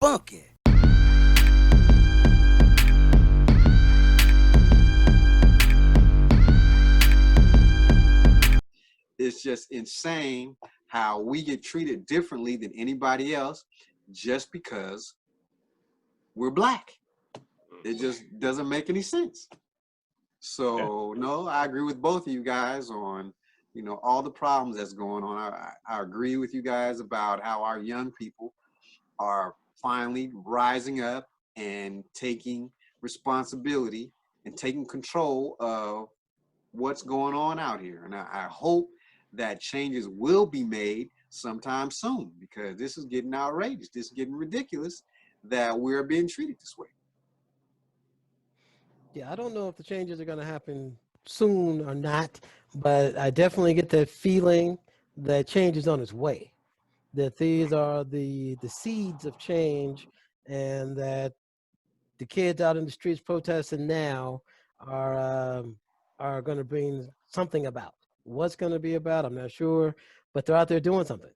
Funky. It's just insane how we get treated differently than anybody else just because we're black. It just doesn't make any sense. So no, I agree with both of you guys on, all the problems that's going on. I agree with you guys about how our young people are finally rising up and taking responsibility and taking control of what's going on out here. And I hope that changes will be made sometime soon, because this is getting outrageous. This is getting ridiculous that we're being treated this way. Yeah, I don't know if the changes are going to happen soon or not, but I definitely get that feeling that change is on its way. That these are the seeds of change, and that the kids out in the streets protesting now are going to bring something about. What's going to be about, I'm not sure, but they're out there doing something.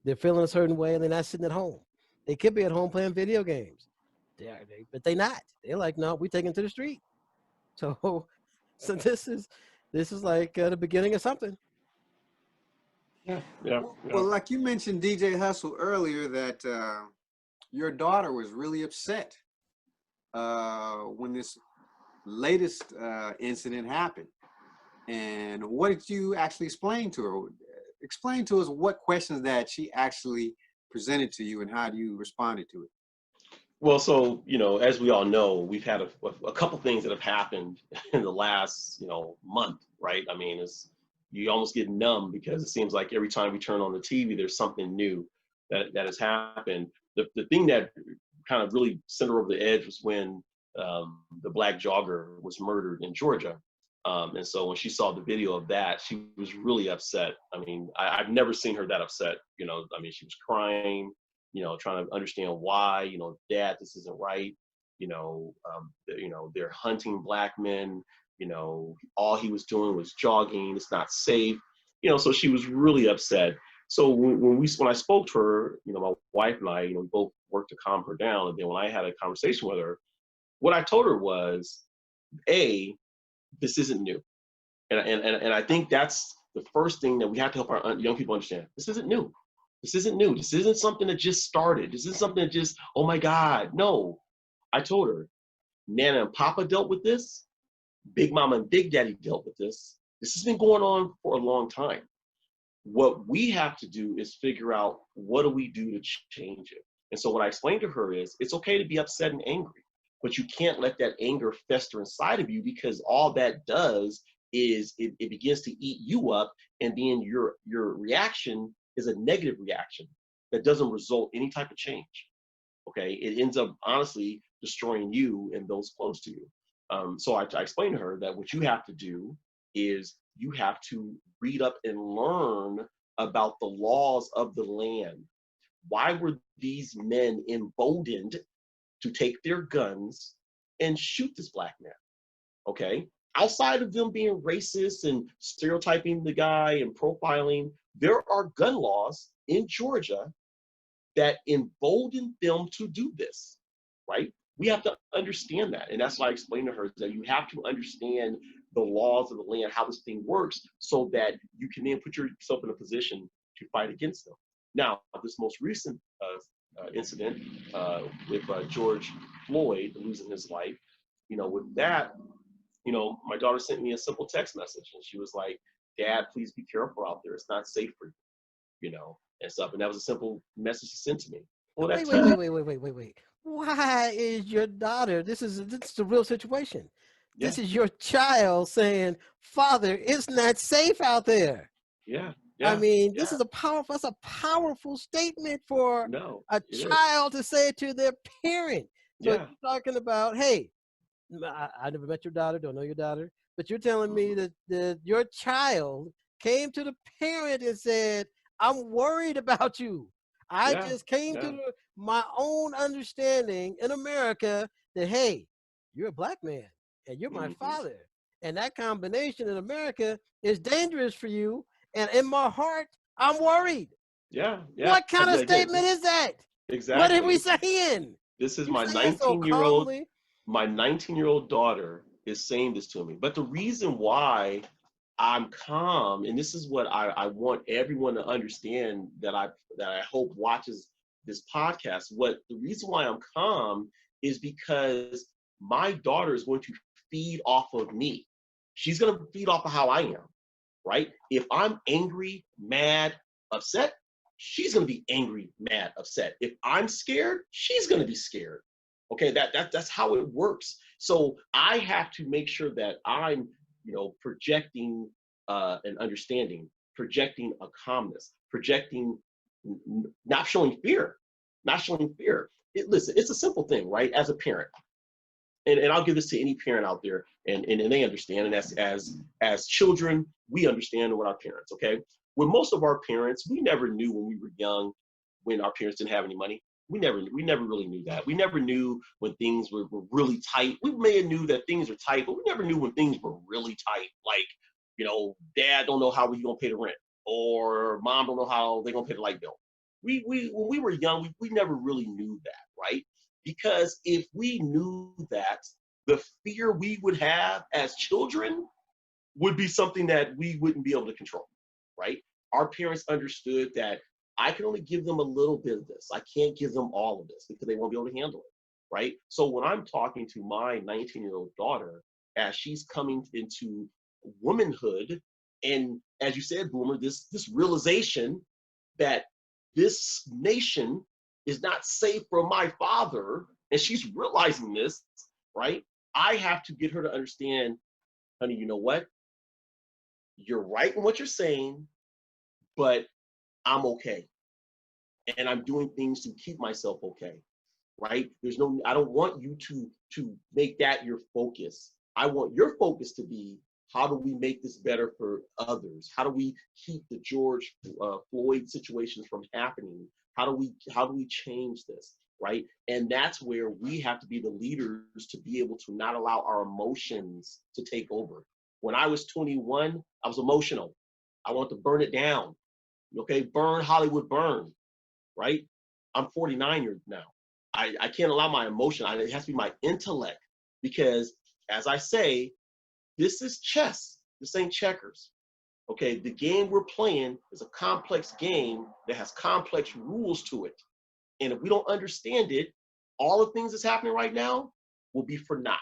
They're feeling a certain way, and they're not sitting at home. They could be at home playing video games, but they're not. They're like, no, we're taking to the street. So, so this is like the beginning of something. Well, like you mentioned, DJ Hustle, earlier, that your daughter was really upset when this latest incident happened. And what did you actually explain to her? Explain to us what questions that she actually presented to you and how you responded to it. Well, so, as we all know, we've had a couple things that have happened in the last, month, right? I mean, you almost get numb, because it seems like every time we turn on the TV, there's something new that has happened. The thing that kind of really sent her over the edge was when the black jogger was murdered in Georgia. And so when she saw the video of that, she was really upset. I mean, I've never seen her that upset. I mean, she was crying, trying to understand why, Dad, this isn't right. They're hunting black men. All he was doing was jogging. It's not safe. So she was really upset. So when I spoke to her, my wife and I, we both worked to calm her down. And then when I had a conversation with her, what I told her was, this isn't new. And I think that's the first thing that we have to help our young people understand. This isn't new. This isn't new. This isn't something that just started. This isn't something that just, oh my God. No. I told her, Nana and Papa dealt with this. Big Mama and Big Daddy dealt with this. This has been going on for a long time. What we have to do is figure out, what do we do to change it? And so what I explained to her is, it's okay to be upset and angry, but you can't let that anger fester inside of you, because all that does is it begins to eat you up, and then your reaction is a negative reaction that doesn't result in any type of change. Okay, it ends up honestly destroying you and those close to you. So I explained to her that what you have to do is you have to read up and learn about the laws of the land. Why were these men emboldened to take their guns and shoot this black man? Okay, outside of them being racist and stereotyping the guy and profiling, there are gun laws in Georgia that embolden them to do this, right? We have to understand that. And that's why I explained to her that you have to understand the laws of the land, how this thing works, so that you can then put yourself in a position to fight against them. Now, this most recent incident with George Floyd losing his life, with that, my daughter sent me a simple text message, and she was like, Dad, please be careful out there. It's not safe for you, and stuff. And that was a simple message she sent to me. Well, Wait. Why is your daughter? This is a real situation. Yeah. This is your child saying, Father, it's not safe out there. Yeah. I mean, this is a powerful statement for a child to say to their parent. So you're talking about, hey, I never met your daughter, don't know your daughter, but you're telling me that your child came to the parent and said, I'm worried about you. I just came to my own understanding in America that, hey, you're a black man and you're my father. And that combination in America is dangerous for you. And in my heart, I'm worried. Yeah. What kind of statement is that? What are we Exactly. saying? This is You my say it so 19-year-old. calmly. My 19-year-old daughter is saying this to me. But the reason why I'm calm, and this is what I want everyone to understand that I hope watches this podcast. What the reason why I'm calm is because my daughter is going to feed off of me. She's going to feed off of how I am, right? If I'm angry, mad, upset, she's going to be angry, mad, upset. If I'm scared, she's going to be scared. Okay, that's how it works. So I have to make sure that I'm, projecting an understanding, projecting a calmness, projecting not showing fear, not showing fear. Listen, it's a simple thing, right? As a parent, and I'll give this to any parent out there, and they understand. And as children, we understand what our parents. Okay, with most of our parents, we never knew when we were young, when our parents didn't have any money. We never really knew that. We never knew when things were really tight. We may have knew that things are tight, but we never knew when things were really tight. Like, dad don't know how we gonna pay the rent, or mom don't know how they gonna pay the light bill. We when we were young, we never really knew that, right? Because if we knew that, the fear we would have as children would be something that we wouldn't be able to control, right? Our parents understood that I can only give them a little bit of this. I can't give them all of this because they won't be able to handle it, right? So when I'm talking to my 19-year-old daughter, as she's coming into womanhood, and as you said, Boomer, this realization that this nation is not safe from my father, and she's realizing this, right? I have to get her to understand, honey, you know what? You're right in what you're saying, but I'm okay. And I'm doing things to keep myself okay, right? I don't want you to make that your focus. I want your focus to be, how do we make this better for others? How do we keep the George Floyd situations from happening? How do we change this, right? And that's where we have to be the leaders to be able to not allow our emotions to take over. When I was 21, I was emotional. I wanted to burn it down. Okay, burn Hollywood, burn, right? I'm 49 years now. I can't allow my emotion. It has to be my intellect, because, as I say, this is chess. This ain't checkers. Okay, the game we're playing is a complex game that has complex rules to it. And if we don't understand it, all the things that's happening right now will be for naught.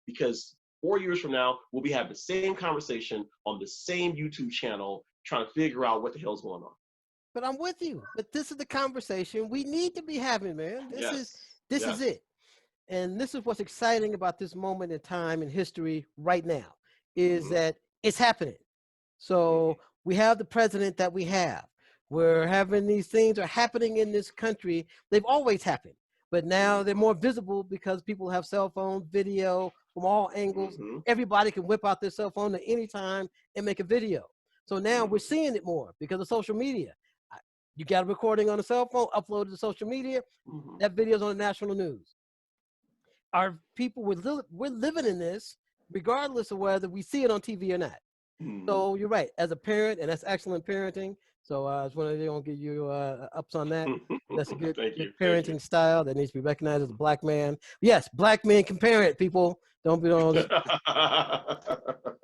Because 4 years from now, we'll be having the same conversation on the same YouTube channel, trying to figure out what the hell's going on. But I'm with you. But this is the conversation we need to be having, man. Yes. This is Yes. it. And this is what's exciting about this moment in time in history right now, is that it's happening. So we have the president that we have. We're having these things are happening in this country. They've always happened, but now they're more visible because people have cell phones, video from all angles. Everybody can whip out their cell phone at any time and make a video. So now we're seeing it more because of social media. You got a recording on a cell phone, upload it to social media. That video's on the national news. Our people, we're living in this regardless of whether we see it on TV or not. So you're right, as a parent, and that's excellent parenting. So I was wondering, they don't give you ups on that. That's a good parenting style that needs to be recognized as a black man. Yes, black men can parent, people. Don't be on.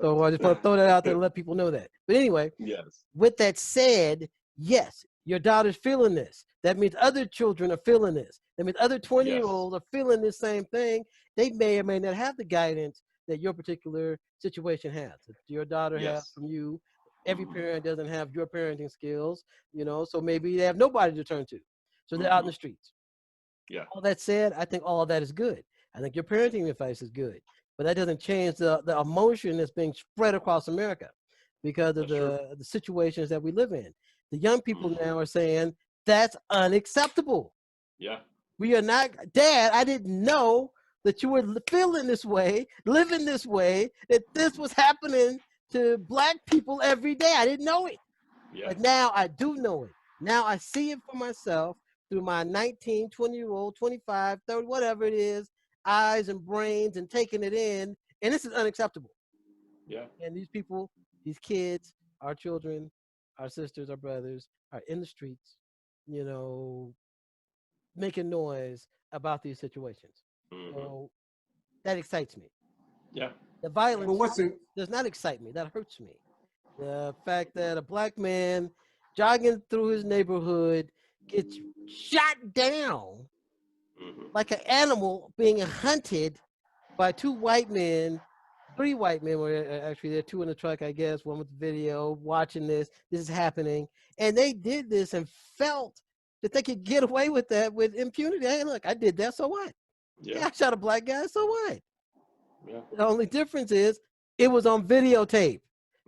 So I just want to throw that out there and let people know that. But anyway, Yes. With that said, yes, your daughter's feeling this. That means other children are feeling this. That means other 20-year-olds are feeling this same thing. They may or may not have the guidance that your particular situation has. That your daughter has from you. Every parent doesn't have your parenting skills, so maybe they have nobody to turn to. So they're out in the streets. Yeah. All that said, I think all of that is good. I think your parenting advice is good. But that doesn't change the emotion that's being spread across America because of the situations that we live in. The young people now are saying, that's unacceptable. Yeah. We are not, Dad, I didn't know that you were feeling this way, living this way, that this was happening to Black people every day. I didn't know it. Yeah. But now I do know it. Now I see it for myself through my 19, 20-year-old, 25, 30, whatever it is, eyes and brains, and taking it in. And this is unacceptable. Yeah. And these people, these kids, our children, our sisters, our brothers are in the streets, making noise about these situations. Mhm. So that excites me. Yeah. The But violence what's it? does not excite me. That hurts me. The fact that a black man jogging through his neighborhood gets shot down Mhm. like an animal being hunted by two white men, three white men were actually there, two in the truck, I guess, one with the video, watching this. This is happening. And they did this and felt that they could get away with that with impunity. Hey, look, I did that, so what? Yeah, Yeah. I shot a black guy, so what? Yeah. The only difference is it was on videotape.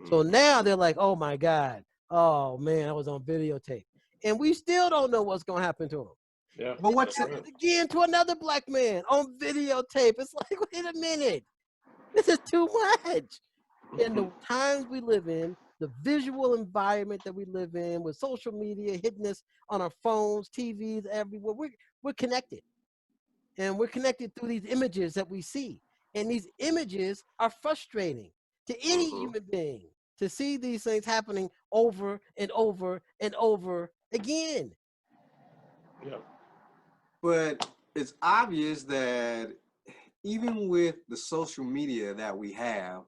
So Mhm. now they're like, oh my God, oh man, I was on videotape. And we still don't know what's going to happen to him. Yeah. But And what's they it? did it again to another black man on videotape. It's like, wait a minute, this is too much. In the times we live in, the visual environment that we live in, with social media hitting us on our phones, TVs, everywhere, we're connected. And we're connected through these images that we see. And these images are frustrating to any Mhm. human being to see these things happening over and over and over again. Yeah. But it's obvious that even with the social media that we have,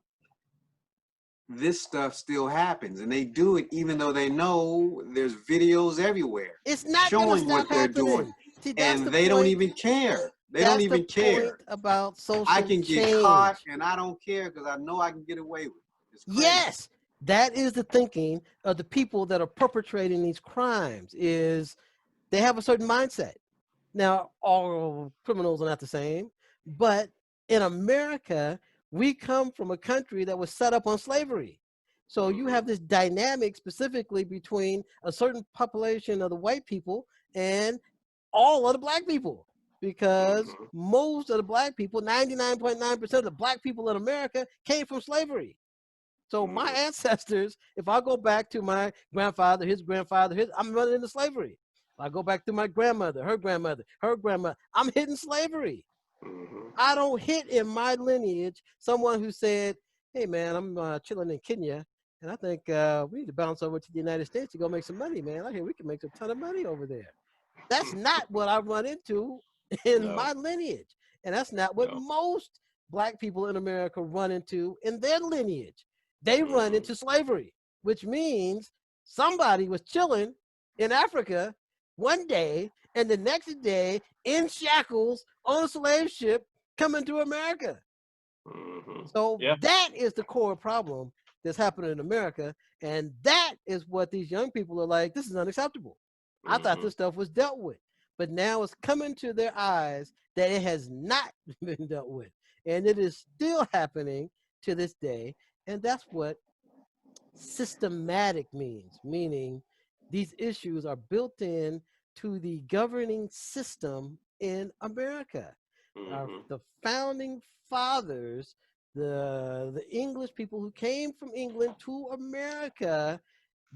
this stuff still happens, and they do it even though they know there's videos everywhere It's not going to showing what stop they're doing, happening. See, that's and the they don't point. even care. They don't That's the even point care. about I social can get caught, change. and I don't care because I know I can get away with it. It's crazy. Yes, that is the thinking of the people that are perpetrating these crimes. Is they have a certain mindset. Now, all criminals are not the same, but in America, we come from a country that was set up on slavery. So you have this dynamic specifically between a certain population of the white people and all of the black people, because Mhm. most of the black people, 99.9% of the black people in America, came from slavery. So my Mhm. ancestors, if I go back to my grandfather, I'm running into slavery. If I go back to my grandmother, her grandmother, I'm hitting slavery. Mhm. I don't hit in my lineage someone who said, hey man, I'm chilling in Kenya, and I think we need to bounce over to the United States to go make some money, man. I hear we can make a ton of money over there. That's not what I run into in No. my lineage. And that's not what No. most black people in America run into in their lineage. They run Mhm. into slavery, which means somebody was chilling in Africa one day and the next day in shackles on a slave ship coming to America. Mhm. So Yeah. that is the core problem that's happening in America. And that is what these young people are like, this is unacceptable. I thought Mhm. this stuff was dealt with, but now it's coming to their eyes that it has not been dealt with. And it is still happening to this day. And that's what systematic means, meaning these issues are built in to the governing system in America. Mhm. The founding fathers, the English people who came from England to America,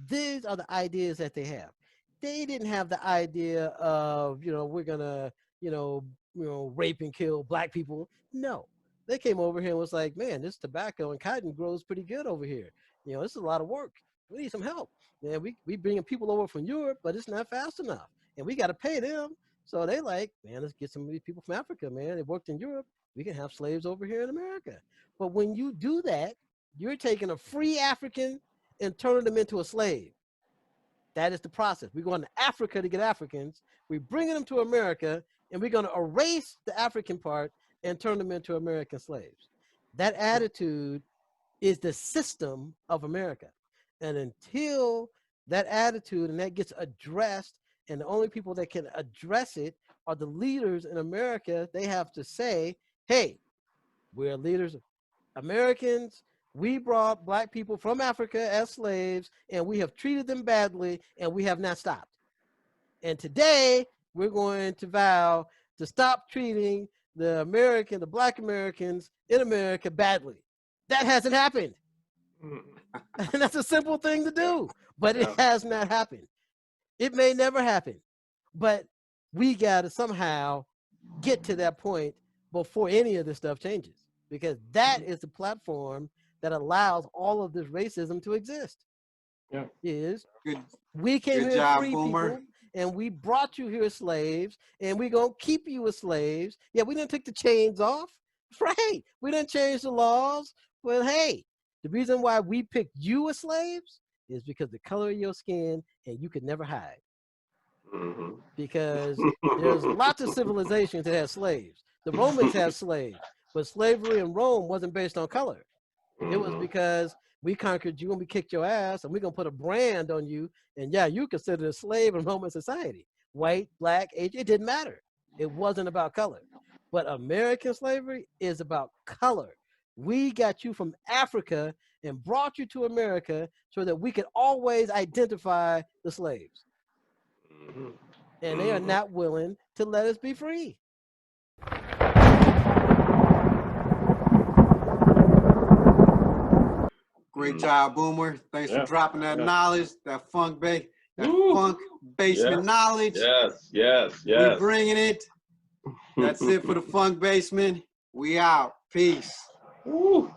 these are the ideas that they have. They didn't have the idea of, we're gonna, rape and kill black people. No, they came over here and was like, man, this tobacco and cotton grows pretty good over here. This is a lot of work. We need some help. Man, we bringing people over from Europe, but it's not fast enough, and we got to pay them. So they like, man, let's get some of these people from Africa, man. They worked in Europe. We can have slaves over here in America. But when you do that, you're taking a free African and turning them into a slave. That is the process. We're going to Africa to get Africans. We're bringing them to America, and we're going to erase the African part and turn them into American slaves. That attitude is the system of America. And until that attitude and that gets addressed, and the only people that can address it are the leaders in America, they have to say, hey, we're leaders, Americans. We brought black people from Africa as slaves, and we have treated them badly, and we have not stopped. And today, we're going to vow to stop treating the black Americans in America badly. That hasn't happened. Mhm. And that's a simple thing to Yeah. do, but it Yeah. has not happened. It may never happen, but we got to somehow get to that point before any of this stuff changes, because that is the platform that allows all of this racism to exist. Yeah. Is Good, we came good here job, free Boomer. people, and we brought you here as slaves, and we're going to keep you as slaves. Yeah, we didn't take the chains off. Right. We didn't change the laws. But hey, the reason why we picked you as slaves is because the color of your skin, and you could never hide. Mhm. Because there's lots of civilizations that had slaves. The Romans had slaves, but slavery in Rome wasn't based on color. It was Mhm. because we conquered you and we kicked your ass, and we're going to put a brand on you. And yeah, you considered a slave in Roman society. White, black, Asian, it didn't matter. It wasn't about color. But American slavery is about color. We got you from Africa and brought you to America so that we could always identify the slaves. Mhm. And they are Mhm. not willing to let us be free. Great job, Boomer. Thanks for Yeah. dropping that Yeah. knowledge, that that Woo. funk basement Yes. knowledge. Yes. Yes. We Yes. bringing it. That's it for the funk basement. We out. Peace. Woo.